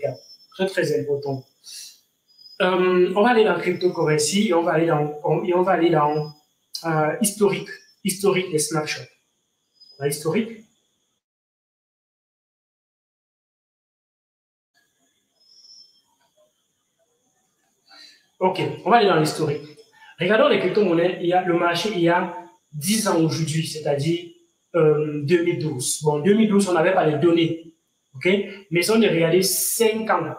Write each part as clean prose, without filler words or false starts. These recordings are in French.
Regarde, très, très important. On va aller dans cryptocurrency et on va aller dans historique des snapshots. Historique. Ok, on va aller dans l'historique. Regardons les crypto-monnaies. Il y a le marché il y a 10 ans aujourd'hui, c'est-à-dire 2012. Bon, 2012, on n'avait pas les données. Ok, mais si on est regardé 5 ans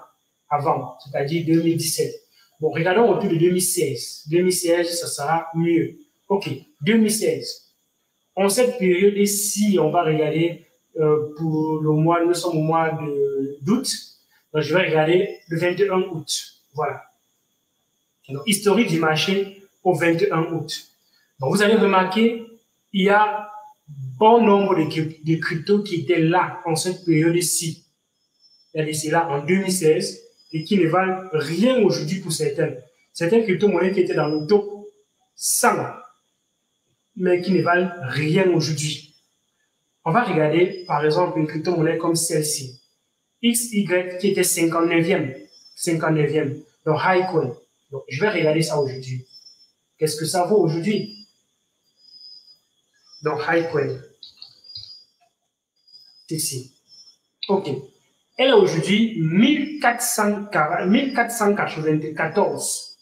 avant, c'est-à-dire 2017. Bon, regardons autour de 2016. 2016, ça sera mieux. Ok, 2016. En cette période-ci, on va regarder pour le mois, nous sommes au mois d'août. Donc, je vais regarder le 21 août. Voilà. Donc, historique du marché au 21 août. Donc, vous avez remarqué, il y a bon nombre de cryptos qui étaient là en cette période-ci. C'est là en 2016 et qui ne valent rien aujourd'hui pour certaines. Certaines crypto-monnaies qui étaient dans le top 100, mais qui ne valent rien aujourd'hui. On va regarder, par exemple, une crypto-monnaie comme celle-ci. XY qui était 59e. 59e. Donc, Highcoin. Donc, je vais regarder ça aujourd'hui. Qu'est-ce que ça vaut aujourd'hui? Donc, Highcoin. C'est ici. OK. Elle a aujourd'hui 1494.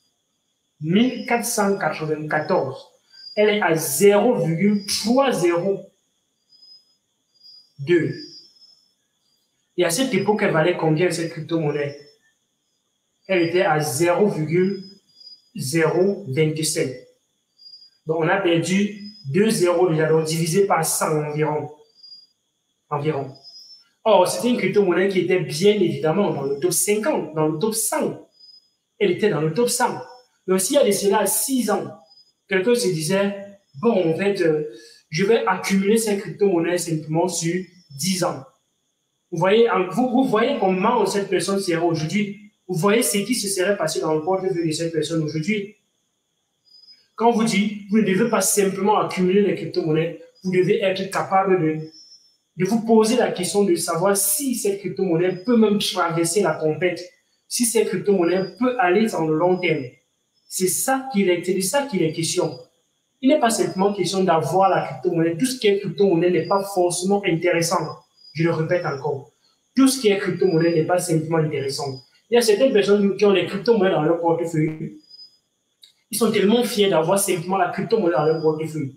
1494. Elle est à 0,302. Et à cette époque, elle valait combien cette crypto-monnaie? Elle était à 0,027. Donc, on a perdu 2 zéros déjà, donc divisé par 100 environ. Or, c'était une crypto-monnaie qui était bien évidemment dans le top 50, dans le top 100. Elle était dans le top 100. Donc, s'il y a de cela 6 ans, quelqu'un se disait, bon, en fait, je vais accumuler ces crypto-monnaies simplement sur 10 ans. Vous voyez comment cette personne serait aujourd'hui. Vous voyez ce qui se serait passé dans le portefeuille de cette personne aujourd'hui. Quand vous dites, vous ne devez pas simplement accumuler les crypto-monnaies, vous devez être capable de vous poser la question de savoir si cette crypto-monnaie peut même traverser la tempête, si cette crypto-monnaie peut aller dans le long terme. C'est de ça qu'il est question. Il n'est pas simplement question d'avoir la crypto-monnaie. Tout ce qui est crypto-monnaie n'est pas forcément intéressant. Je le répète encore. Tout ce qui est crypto-monnaie n'est pas simplement intéressant. Il y a certaines personnes qui ont les crypto-monnaies dans leur portefeuille. Ils sont tellement fiers d'avoir simplement la crypto-monnaie dans leur portefeuille.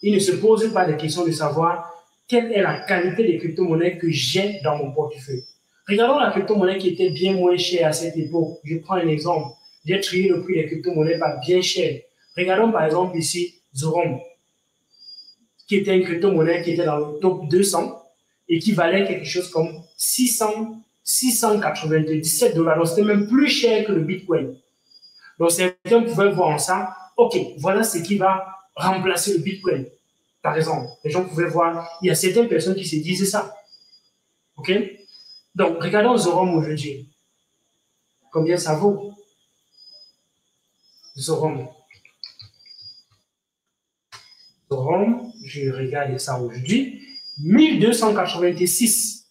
Ils ne se posent pas la question de savoir quelle est la qualité des crypto-monnaies que j'ai dans mon portefeuille. Regardons la crypto-monnaie qui était bien moins chère à cette époque. Je prends un exemple. J'ai trié le prix des crypto-monnaies par bien cher. Regardons par exemple ici Zorom, qui était une crypto-monnaie qui était dans le top 200 et qui valait quelque chose comme 697 $. Donc, c'était même plus cher que le Bitcoin. Donc, certains pouvaient voir en ça, OK, voilà ce qui va remplacer le Bitcoin. Par exemple, les gens pouvaient voir, il y a certaines personnes qui se disent ça. OK? Donc, regardons Zorom aujourd'hui. Combien ça vaut? Zorom, je regarde ça aujourd'hui. 1286.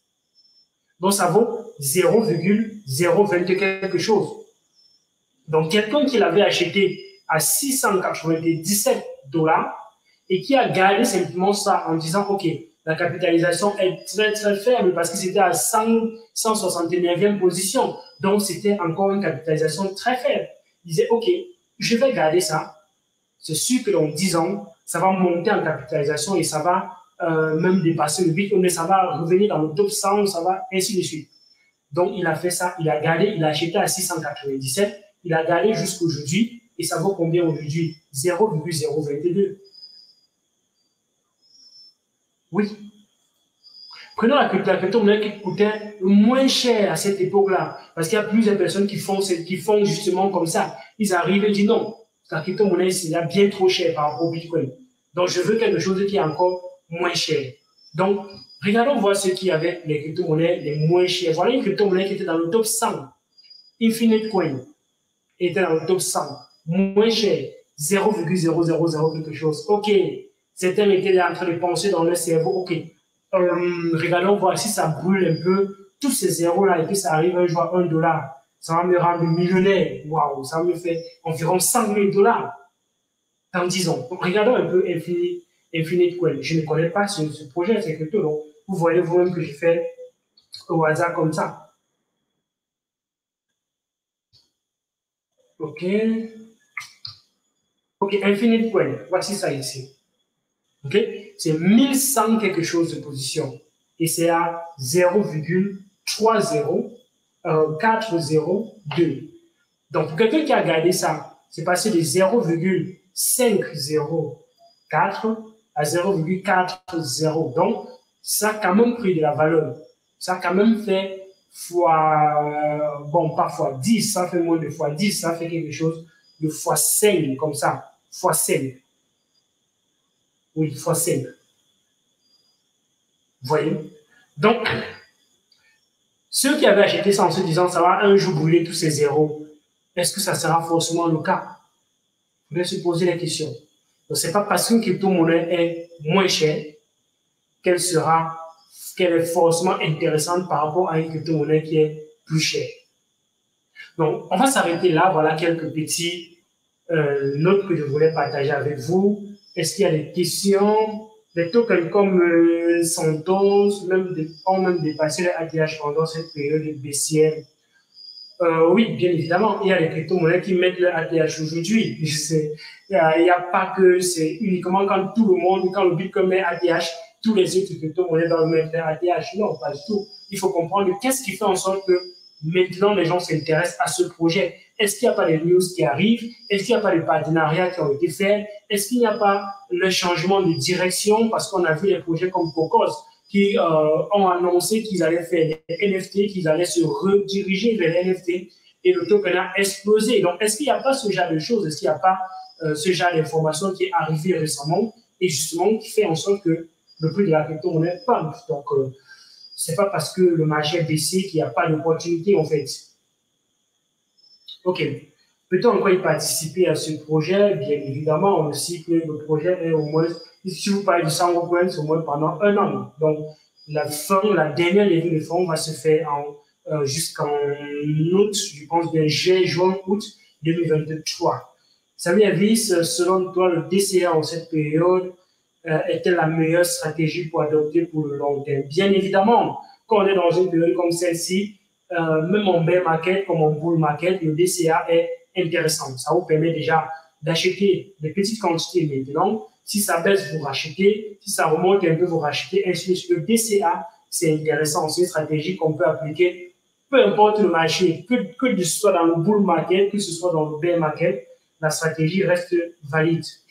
Donc, ça vaut 0,020 quelque chose. Donc, quelqu'un qui l'avait acheté à 697 $ et qui a gardé simplement ça en disant, OK, la capitalisation est très, très faible parce que c'était à 169e position. Donc, c'était encore une capitalisation très faible. Il disait, OK, je vais garder ça. C'est sûr que dans 10 ans, ça va monter en capitalisation et ça va même dépasser le Bitcoin, mais ça va revenir dans le top 100, ça va ainsi de suite. Donc, il a fait ça, il a gardé, il a acheté à 697, il a gardé jusqu'aujourd'hui et ça vaut combien aujourd'hui? 0,022. Oui. Prenons la crypto-monnaie qui coûtait moins cher à cette époque-là, parce qu'il y a plusieurs personnes qui font justement comme ça. Ils arrivent et disent non, la crypto-monnaie, c'est là bien trop cher par rapport au Bitcoin. Donc, je veux quelque chose qui est encore moins cher. Donc, regardons voir ceux qui avaient les crypto-monnaies les moins chères. Voilà une crypto-monnaie qui était dans le top 100. Infinite Coin était dans le top 100. Moins cher, 0,000 quelque chose. OK. Certains étaient en train de penser dans leur cerveau, OK. Regardons voir si ça brûle un peu tous ces zéros-là et que ça arrive un jour à $1, ça va me rendre millionnaire. Waouh, ça me fait environ $100 000 dans 10 ans. Donc, regardons un peu Infinite Coin. Je ne connais pas ce projet, c'est crypto. Donc, vous voyez vous-même que je fais au hasard comme ça. OK. OK, Infinite Coin. Voici ça ici. OK. C'est 1100 quelque chose de position. Et c'est à 0,402. Donc, pour quelqu'un qui a gardé ça, c'est passé de 0,504 à 0,40. Donc, ça a quand même pris de la valeur. Ça a quand même fait fois, bon, pas fois 10, ça fait moins de fois 10, ça fait quelque chose de fois 5, comme ça. Fois 5. Oui, fois 5. Vous voyez? Donc, ceux qui avaient acheté ça en se disant ça va un jour brûler tous ces zéros, est-ce que ça sera forcément le cas? Vous devez se poser la question. Donc, ce n'est pas parce qu'une crypto-monnaie est moins chère qu'elle est forcément intéressante par rapport à une crypto-monnaie qui est plus chère. Donc, on va s'arrêter là. Voilà quelques petits notes que je voulais partager avec vous. Est-ce qu'il y a des questions? Des tokens comme Santos ont même dépassé les ATH pendant cette période baissière. Oui, bien évidemment, il y a des crypto-monnaies qui mettent le ATH aujourd'hui. Il n'y a pas que c'est uniquement quand tout le monde, quand le Bitcoin met ATH, tous les autres crypto-monnaies doivent mettre leur ATH. Non, pas du tout. Il faut comprendre qu'est-ce qui fait en sorte que maintenant les gens s'intéressent à ce projet. Est-ce qu'il n'y a pas des news qui arrivent? Est-ce qu'il n'y a pas des partenariats qui ont été faits? Est-ce qu'il n'y a pas le changement de direction? Parce qu'on a vu des projets comme Cocos qui ont annoncé qu'ils allaient faire des NFT, qu'ils allaient se rediriger vers les NFT et le token a explosé. Donc, est-ce qu'il n'y a pas ce genre de choses? Est-ce qu'il n'y a pas ce genre d'information qui est arrivé récemment et justement qui fait en sorte que le prix de la crypto-monnaie pump? Donc, c'est pas parce que le marché est baissé qu'il n'y a pas d'opportunité en fait. OK. Peut-on encore y participer à ce projet? Bien évidemment, on sait que le projet est au moins, si vous parlez de 100 coins, c'est au moins pendant 1 an. Donc, la dernière levée de fonds va se faire jusqu'en août, je pense bien juin, août 2023. Samuel Avis, selon toi, le DCA en cette période était la meilleure stratégie pour adopter pour le long terme? Bien évidemment, quand on est dans une période comme celle-ci, même en bear market comme en bull market, le DCA est intéressant. Ça vous permet déjà d'acheter des petites quantités maintenant. Si ça baisse, vous rachetez. Si ça remonte un peu, vous rachetez. Ainsi de suite. Le DCA, c'est intéressant. C'est une stratégie qu'on peut appliquer peu importe le marché, que ce soit dans le bull market, que ce soit dans le bear market, la stratégie reste valide.